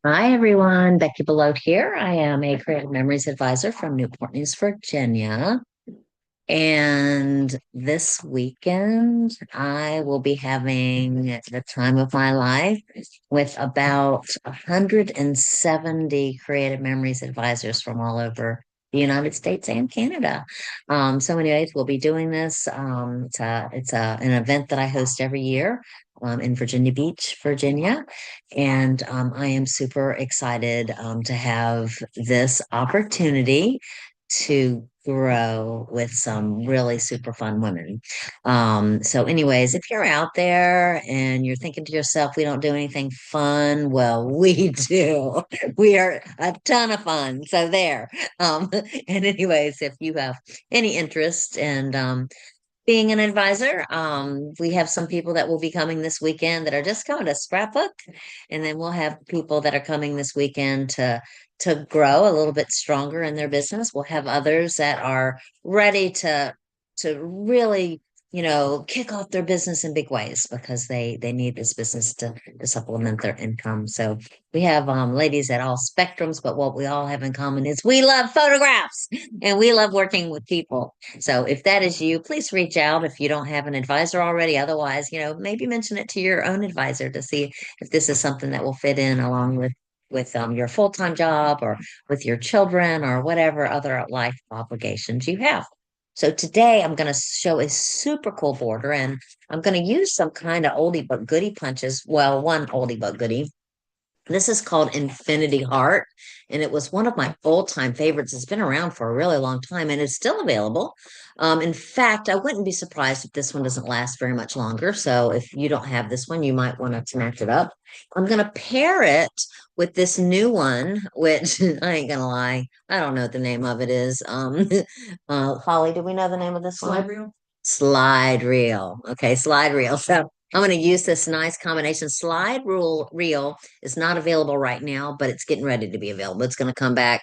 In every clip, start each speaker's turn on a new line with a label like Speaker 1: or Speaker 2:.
Speaker 1: Hi, everyone. Beckie Belote here. I am a Creative Memories advisor from Newport News, Virginia. And this weekend, I will be having the time of my life with about 170 Creative Memories advisors from all over the United States and Canada. So anyways, we'll be doing this. An event that I host every year in Virginia Beach, Virginia. And I am super excited to have this opportunity to grow with some really super fun women. So anyways, if you're out there and you're thinking to yourself, we don't do anything fun, well, we do. We are a ton of fun. So there. Um, and anyways, if you have any interest in being an advisor. We have some people that will be coming this weekend that are just coming to Scrapbook, and then we'll have people that are coming this weekend to grow a little bit stronger in their business. We'll have others that are ready to really, kick off their business in big ways because they need this business to supplement their income. So we have ladies at all spectrums, but what we all have in common is we love photographs and we love working with people. So if that is you, please reach out if you don't have an advisor already. Otherwise, maybe mention it to your own advisor to see if this is something that will fit in along with your full-time job or with your children or whatever other life obligations you have. So today I'm going to show a super cool border and I'm going to use some kind of oldie but goodie punches. Well, one oldie but goodie. This is called Infinity Heart, and it was one of my old-time favorites. It's been around for a really long time, and it's still available. In fact, I wouldn't be surprised if this one doesn't last very much longer. So if you don't have this one, you might want to snatch it up. I'm going to pair it with this new one, which I ain't gonna lie, I don't know what the name of it is. Holly, do we know the name of this one? Slide reel. Okay, slide reel. So I'm going to use this nice combination. Reel is not available right now, but it's getting ready to be available. It's going to come back.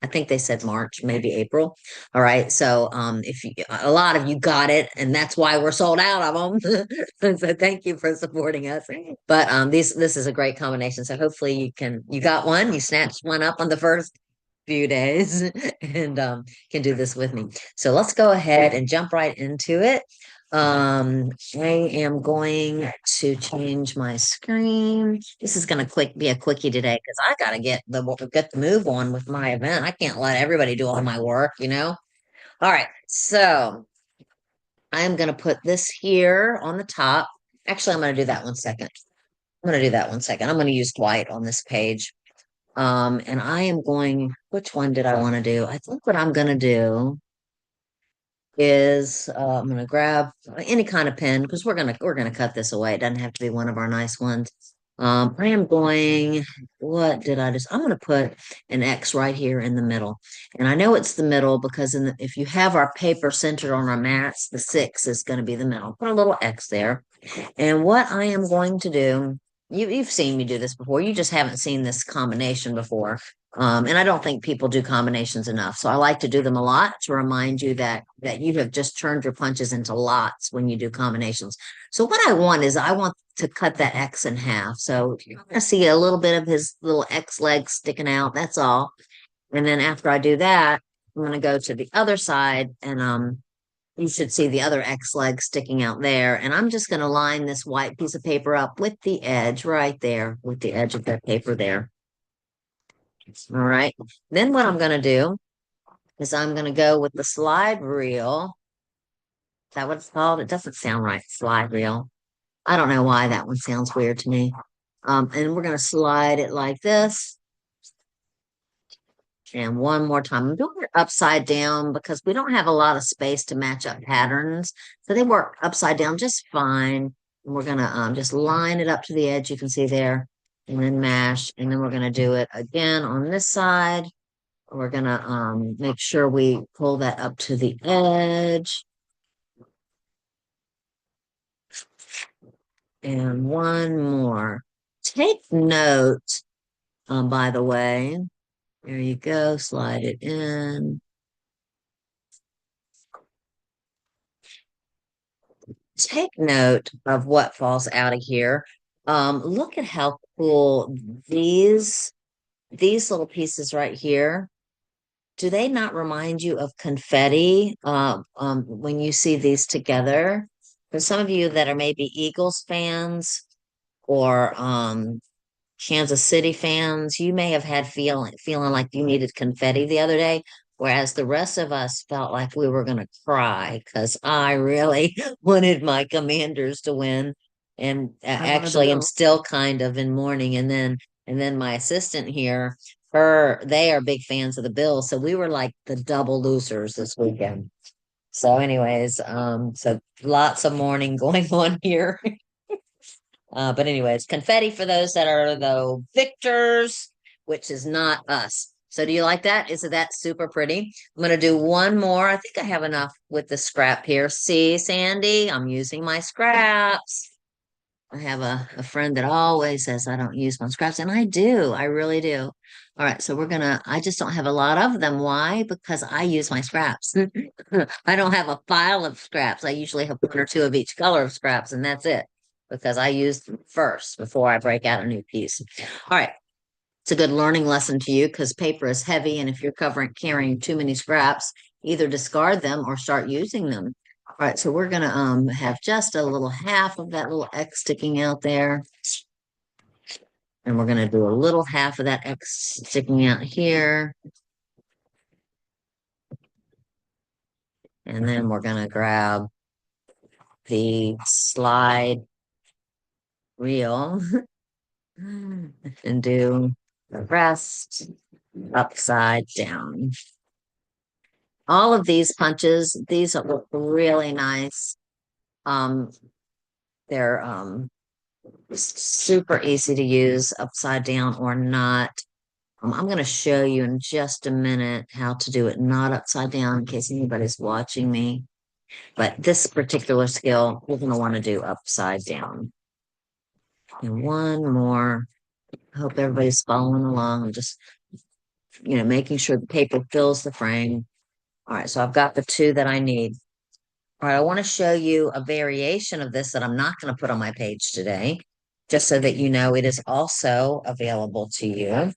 Speaker 1: I think they said March, maybe April. All right. So if you, a lot of you got it, and that's why we're sold out of them. So thank you for supporting us. But this is a great combination. So hopefully you got one, you snatched one up on the first few days and can do this with me. So let's go ahead and jump right into it. I am going to change my screen. This is going to be a quickie today because I got to get the move on with my event. I can't let everybody do all my work. All right, so I'm going to put this here on the top. Actually, I'm going to do that one second. I'm going to do that one second. I'm going to use white on this page. And I am going, which one did I want to do? I think what I'm going to do is I'm going to grab any kind of pen because we're going to cut this away. It doesn't have to be one of our nice ones. I am going, what did I just, I'm going to put an X right here in the middle. And I know it's the middle because if you have our paper centered on our mats, the 6 is going to be the middle. Put a little X there. And what I am going to do, you've seen me do this before. You just haven't seen this combination before. And I don't think people do combinations enough. So I like to do them a lot to remind you that you have just turned your punches into lots when you do combinations. So what I want to cut that X in half. So you're going to see a little bit of his little X leg sticking out. That's all. And then after I do that, I'm going to go to the other side and you should see the other X leg sticking out there. And I'm just going to line this white piece of paper up with the edge right there, with the edge of that paper there. All right. Then what I'm going to do is I'm going to go with the slide reel. Is that what it's called? It doesn't sound right. Slide reel. I don't know why that one sounds weird to me. And we're going to slide it like this. And one more time. I'm doing it upside down because we don't have a lot of space to match up patterns. So they work upside down just fine. And we're going to just line it up to the edge you can see there and then mash. And then we're going to do it again on this side. We're going to make sure we pull that up to the edge. And one more. Take note, by the way. There you go. Slide it in. Take note of what falls out of here. Look at how cool these these little pieces right here, do they not remind you of confetti when you see these together? For some of you that are maybe Eagles fans or Kansas City fans, you may have had feeling like you needed confetti the other day, whereas the rest of us felt like we were going to cry because I really wanted my Commanders to win, and
Speaker 2: I wanted the
Speaker 1: actually, I'm
Speaker 2: bill.
Speaker 1: still kind of in mourning. And then my assistant here, they are big fans of the Bills, so we were like the double losers this weekend. So, anyways, so lots of mourning going on here. But anyways, confetti for those that are the victors, which is not us. So do you like that? Isn't that super pretty? I'm going to do one more. I think I have enough with the scrap here. See, Sandy, I'm using my scraps. I have a friend that always says I don't use my scraps, and I do. I really do. All right, so I just don't have a lot of them. Why? Because I use my scraps. I don't have a file of scraps. I usually have one or two of each color of scraps, and that's it because I use them first before I break out a new piece. All right, it's a good learning lesson to you because paper is heavy, and if you're carrying too many scraps, either discard them or start using them. All right, so we're gonna have just a little half of that little X sticking out there, and we're gonna do a little half of that X sticking out here, and then we're gonna grab the slide reel and do the rest upside down. All of these punches, these look really nice. Um, they're super easy to use upside down or not. I'm going to show you in just a minute how to do it not upside down in case anybody's watching me. But this particular skill, we're going to want to do upside down. And one more. I hope everybody's following along. I'm just, making sure the paper fills the frame. All right, so I've got the two that I need. All right, I want to show you a variation of this that I'm not going to put on my page today, just so that you know it is also available to you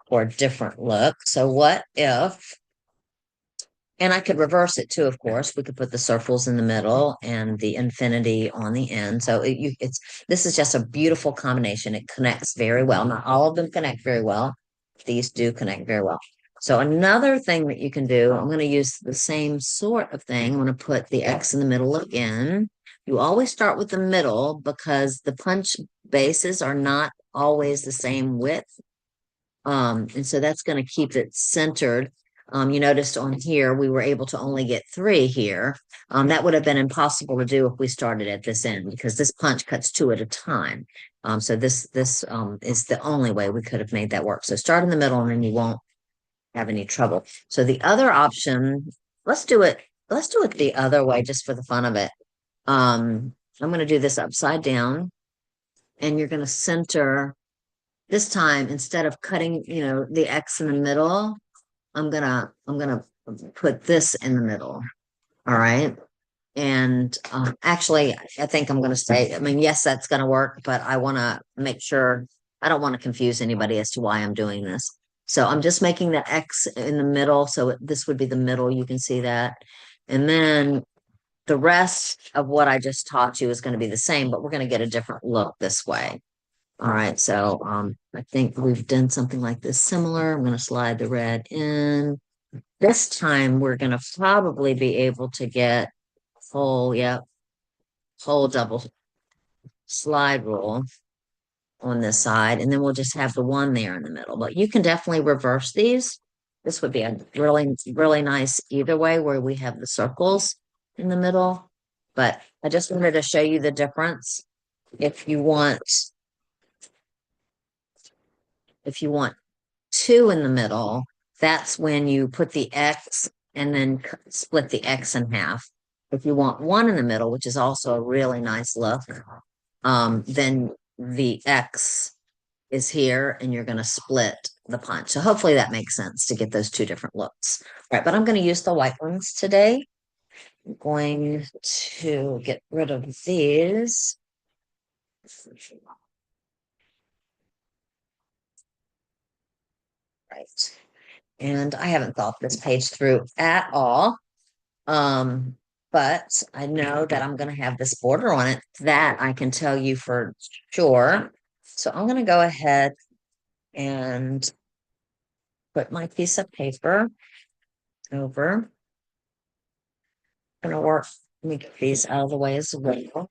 Speaker 1: for a different look. So what if, and I could reverse it too, of course, we could put the circles in the middle and the infinity on the end. So this is just a beautiful combination. It connects very well. Not all of them connect very well. These do connect very well. So another thing that you can do, I'm going to use the same sort of thing. I'm going to put the X in the middle again. You always start with the middle because the punch bases are not always the same width. And so that's going to keep it centered. You noticed on here, we were able to only get three here. That would have been impossible to do if we started at this end because this punch cuts two at a time. So this is the only way we could have made that work. So start in the middle and then you won't have any trouble. So the other option, let's do it. Let's do it the other way just for the fun of it. I'm going to do this upside down and you're going to center this time, instead of cutting, the X in the middle, I'm gonna put this in the middle. All right. And actually, I think I'm gonna say, I mean, yes, that's gonna work, but I want to make sure I don't want to confuse anybody as to why I'm doing this. So I'm just making the X in the middle. So this would be the middle. You can see that. And then the rest of what I just taught you is going to be the same, but we're going to get a different look this way. All right, so I think we've done something like this similar. I'm going to slide the red in. This time we're going to probably be able to get whole, yep, whole double slide rule on this side, and then we'll just have the one there in the middle. But you can definitely reverse these. This would be a really, really nice either way where we have the circles in the middle. But I just wanted to show you the difference. If you want, if you want two in the middle, that's when you put the X and then split the X in half. If you want one in the middle, which is also a really nice look, then the X is here and you're going to split the punch. So hopefully that makes sense to get those two different looks. All right, but I'm going to use the white ones today. I'm going to get rid of these. Right. And I haven't thought this page through at all. Um, but I know that I'm going to have this border on it. That I can tell you for sure. So I'm going to go ahead and put my piece of paper over. I'm going to work, let me get these out of the way as well.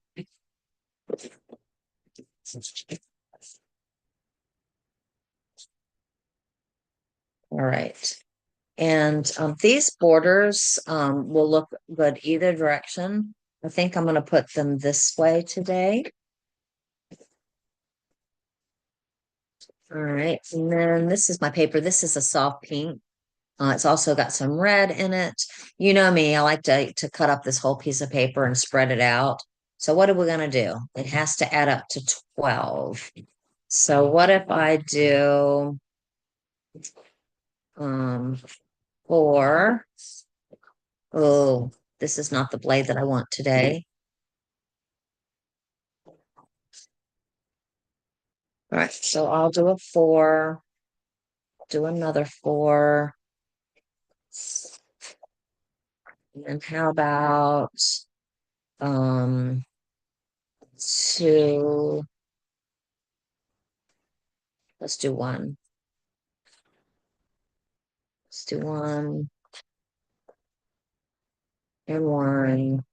Speaker 1: All right. And these borders will look good either direction. I think I'm going to put them this way today. All right. And then this is my paper. This is a soft pink. It's also got some red in it. You know me, I like to cut up this whole piece of paper and spread it out. So what are we going to do? It has to add up to 12. So what if I do 4? Oh, this is not the blade that I want today. All right, so I'll do a 4, do another 4. And how about 2? Let's do 1. Let's do 1 and 1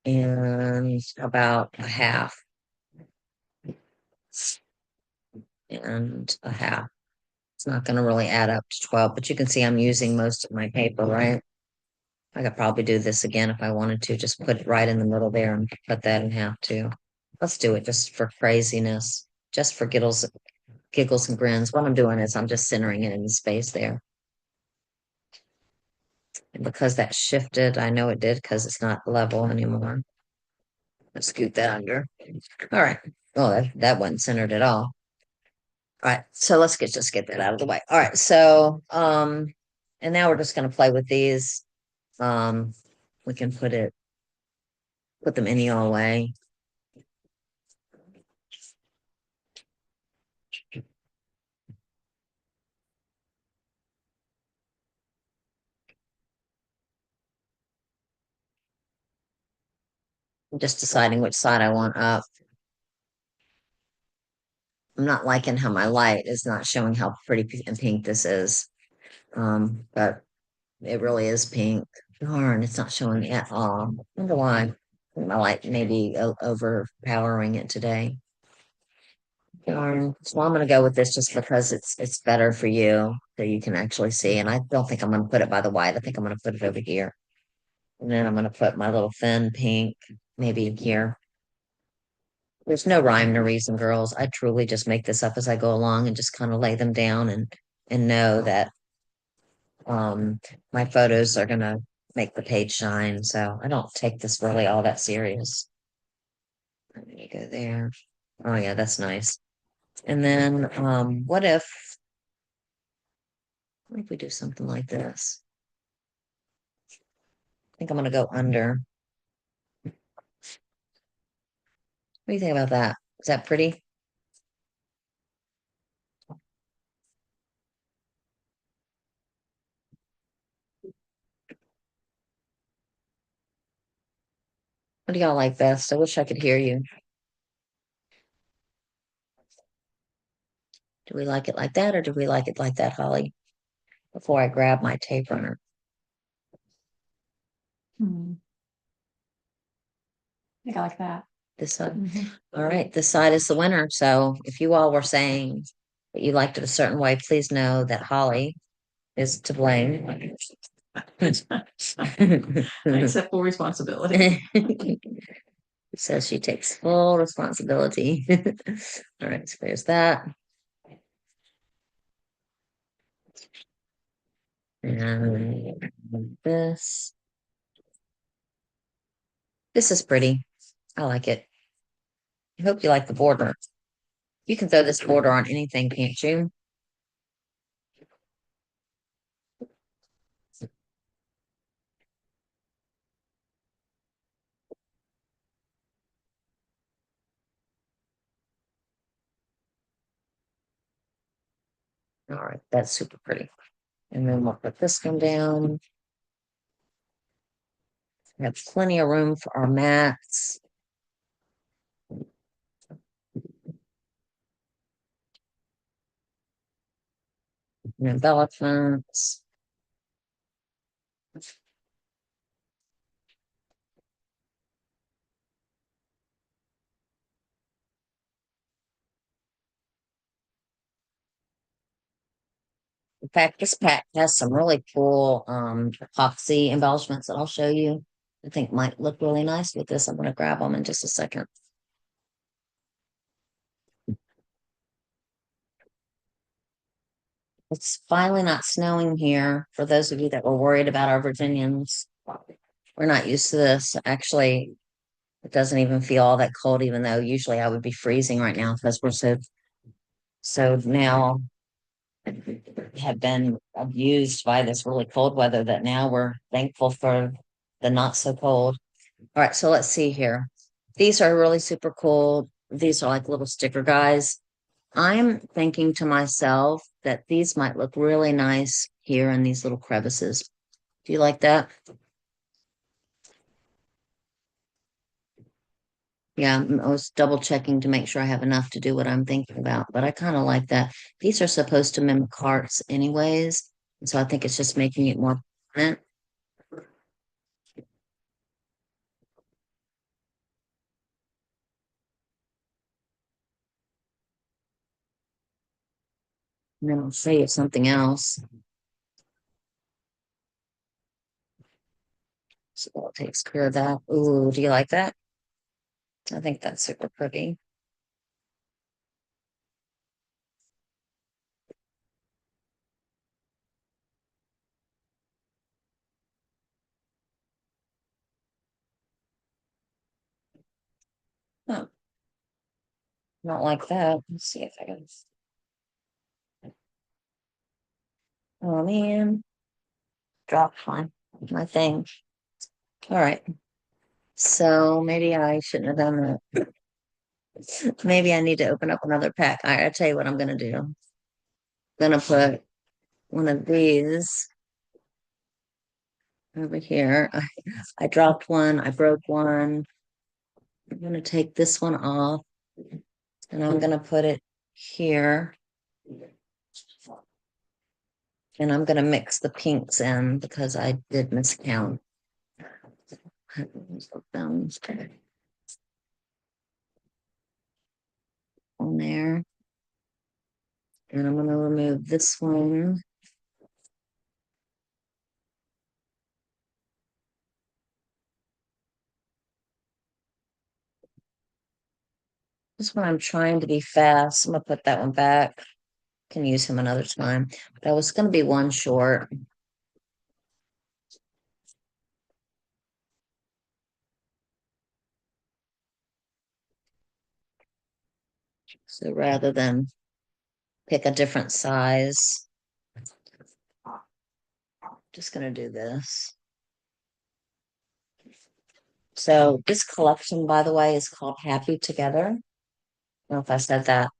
Speaker 1: and about a half and a half. It's not going to really add up to 12, but you can see I'm using most of my paper, right? I could probably do this again if I wanted to, just put it right in the middle there and cut that in half too. Let's do it just for craziness, just for giggles and grins. What I'm doing is I'm just centering it in the space there. And because that shifted, I know it did because it's not level anymore. Let's scoot that under. All right. Oh, that wasn't centered at all. All right, so let's just get that out of the way. All right, so and now we're just gonna play with these. Um, we can put them any old way. I'm just deciding which side I want up. I'm not liking how my light is not showing how pretty and pink this is. But it really is pink. Darn, it's not showing at all. I wonder why. My light may be overpowering it today. Darn. So I'm gonna go with this just because it's better for you so you can actually see. And I don't think I'm gonna put it by the white. I think I'm gonna put it over here. And then I'm gonna put my little thin pink maybe here. There's no rhyme, no reason, girls. I truly just make this up as I go along and just kind of lay them down and know that um my photos are gonna make the page shine. So I don't take this really all that serious. I'm gonna go there. Oh yeah, that's nice. And then what if we do something like this? I think I'm gonna go under. What do you think about that? Is that pretty? What do y'all like best? I wish I could hear you. Do we like it like that or do we like it like that, Holly? Before I grab my tape runner.
Speaker 2: Hmm. I think I like that.
Speaker 1: This side.
Speaker 2: Mhm.
Speaker 1: All right, this side is the winner. So if you all were saying that you liked it a certain way, please know that Holly is to blame.
Speaker 2: I accept full responsibility.
Speaker 1: Says she takes full responsibility. All right, so there's that. And this. This is pretty. I like it. I hope you like the border. You can throw this border on anything, can't you? All right, that's super pretty. And then we'll put this one down. We have plenty of room for our mats. And embellishments. In fact, this pack has some really cool epoxy embellishments that I'll show you. I think might look really nice with this. I'm going to grab them in just a second. It's finally not snowing here. For those of you that were worried about our Virginians, we're not used to this. Actually, it doesn't even feel all that cold, even though usually I would be freezing right now because we're so now have been abused by this really cold weather that now we're thankful for the not so cold. All right, so let's see here. These are really super cool. These are like little sticker guys. I'm thinking to myself that these might look really nice here in these little crevices. Do you like that? Yeah, I was double checking to make sure I have enough to do what I'm thinking about, but I kind of like that. These are supposed to mimic hearts anyways, and so I think it's just making it more permanent. And then I'll show you something else. So that takes care of that. Ooh, do you like that? I think that's super pretty. Huh, not like that. Let's see if I can. Oh man, dropped my thing. All right. So maybe I shouldn't have done that. Maybe I need to open up another pack. I'll tell you what I'm gonna do. I'm gonna put one of these over here. I dropped one, I broke one. I'm gonna take this one off and I'm gonna put it here. And I'm gonna mix the pinks in because I did miscount. On there. And I'm gonna remove this one. This one I'm trying to be fast. I'm gonna put that one back. Can use him another time. That was gonna be one short. So rather than pick a different size, just gonna do this. So this collection, by the way, is called Happy Together. I don't know if I said that.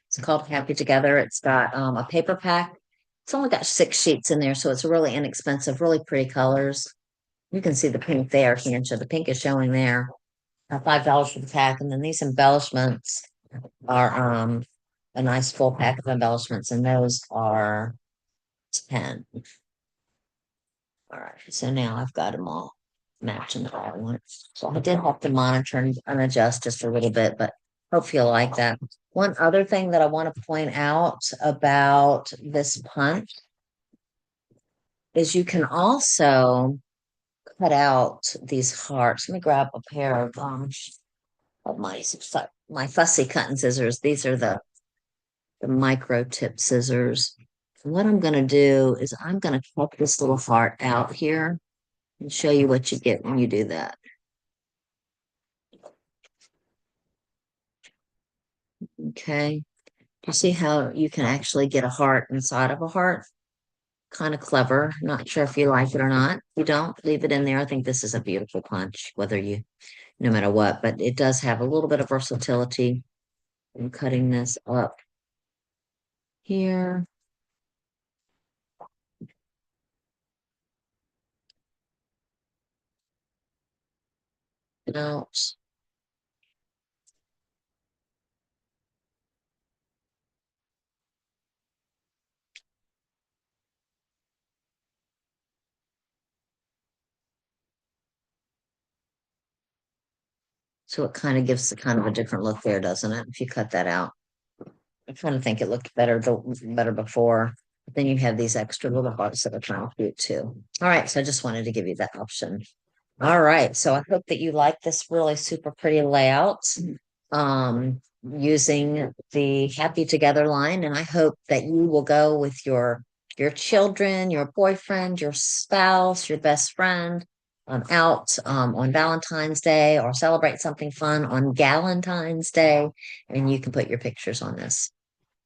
Speaker 1: It's called Happy Together. It's got a paper pack. It's only got 6 sheets in there, so it's really inexpensive, really pretty colors. You can see the pink there, can't you? The pink is showing there. $5 for the pack, and then these embellishments are a nice full pack of embellishments, and those are 10. All right, so now I've got them all matching the I want. So I did have to monitor and adjust just a little bit, but hope you'll like that. One other thing that I want to point out about this punch is you can also cut out these hearts. Let me grab a pair of my fussy cutting scissors. These are the micro tip scissors. What I'm going to do is I'm going to cut this little heart out here and show you what you get when you do that. Okay. You see how you can actually get a heart inside of a heart? Kind of clever. Not sure if you like it or not. If you don't, leave it in there. I think this is a beautiful punch, no matter what, but it does have a little bit of versatility in cutting this up here. out. So it kind of gives a kind of a different look there, doesn't it? If you cut that out. I kind of think it looked better before. But then you have these extra little hearts that are kind of cute too. All right, so I just wanted to give you that option. All right, so I hope that you like this really super pretty layout using the Happy Together line, and I hope that you will go with your children, your boyfriend, your spouse, your best friend out on Valentine's Day or celebrate something fun on Galentine's Day, and you can put your pictures on this.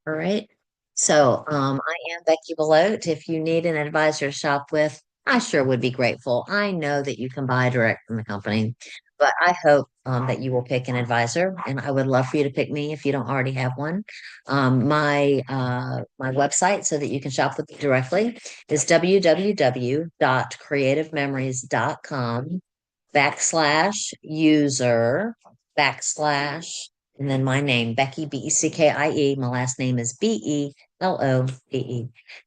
Speaker 1: All right. So, I am Becky Belote. If you need an advisor to shop with, I sure would be grateful. I know that you can buy direct from the company, but I hope that you will pick an advisor, and I would love for you to pick me if you don't already have one. My website, so that you can shop with me directly, is www.creativememories.com /user / and then my name, Becky, Beckie. My last name is Belote.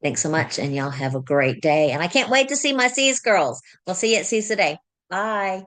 Speaker 1: Thanks so much, and y'all have a great day. And I can't wait to see my C's girls. We'll see you at C's today. Bye.